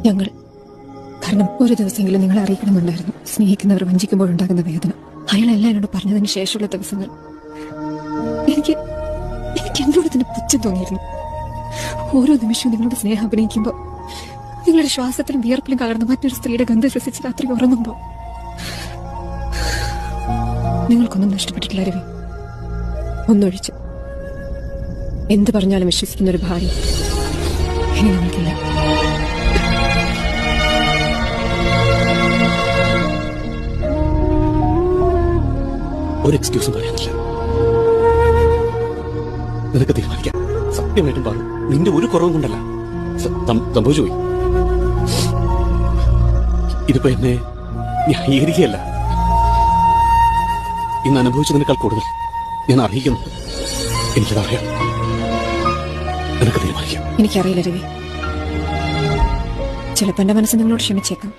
ഞങ്ങൾ കാരണം ഒരു ദിവസമെങ്കിലും നിങ്ങളെ അറിയിക്കണമെന്നുണ്ടായിരുന്നു. സ്നേഹിക്കുന്നവർ വഞ്ചിക്കുമ്പോഴുണ്ടാകുന്ന വേദന. അയാളെല്ലാം എന്നോട് പറഞ്ഞതിന് ശേഷമുള്ള ദിവസങ്ങൾ എനിക്ക് എന്നോട് തന്നെ പുച്ഛം തോന്നിയിരുന്നു. ഓരോ നിമിഷവും നിങ്ങളുടെ സ്നേഹം അഭിനയിക്കുമ്പോൾ, നിങ്ങളുടെ ശ്വാസത്തിലും വിയർപ്പിലും കലർന്ന മറ്റൊരു സ്ത്രീയുടെ ഗന്ധം ശ്വസിച്ച് രാത്രി ഉറങ്ങുമ്പോൾ നിങ്ങൾക്കൊന്നും നഷ്ടപ്പെട്ടിട്ടില്ല രവി. ഒന്നൊഴിച്ച് എന്ത് പറഞ്ഞാലും വിശ്വസിക്കുന്ന ഒരു ഭാര്യ ഇനി നിങ്ങൾക്കില്ല. ഒരു എക്സ്ക്യൂസും പറയാനില്ല. നിനക്ക് തീരുമാനിക്കാം. സത്യമായിട്ടും പറഞ്ഞു, നിന്റെ ഒരു കുറവും കൊണ്ടല്ല സംഭവിച്ചു പോയി. ഇതിപ്പോ എന്നെ ന്യായീകരിക്കുകയല്ല, ഇന്ന് അനുഭവിച്ചതിനേക്കാൾ കൂടുതൽ ഞാൻ അറിയിക്കുന്നു. എനിക്കതറിയാം. നിനക്ക് തീരുമാനിക്കാം. എനിക്കറിയില്ല രവി. ചിലപ്പോൾ എന്റെ മനസ്സ് നിങ്ങളോട് ക്ഷമിച്ചേക്കാം.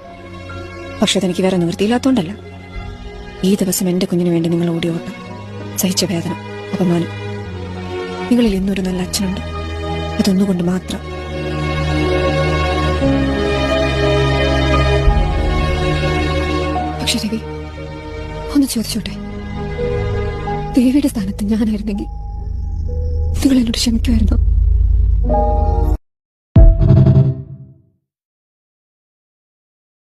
പക്ഷെ അതെനിക്ക് വേറെ നിവൃത്തിയില്ലാത്തോണ്ടല്ല. ഈ ദിവസം എന്റെ കുഞ്ഞിന് വേണ്ടി നിങ്ങൾ ഓടി ഓട്ടം, സഹിച്ച വേദന, അപമാനം. നിങ്ങളിൽ ഇന്നൊരു നല്ല അച്ഛനുണ്ട്. അതൊന്നുകൊണ്ട് മാത്രം. പക്ഷെ രവി, ഒന്ന് ചോദിച്ചോട്ടെ, ദേവിയുടെ സ്ഥാനത്ത് ഞാനായിരുന്നെങ്കിൽ നിങ്ങൾ എന്നോട് ക്ഷമിക്കുമായിരുന്നോ?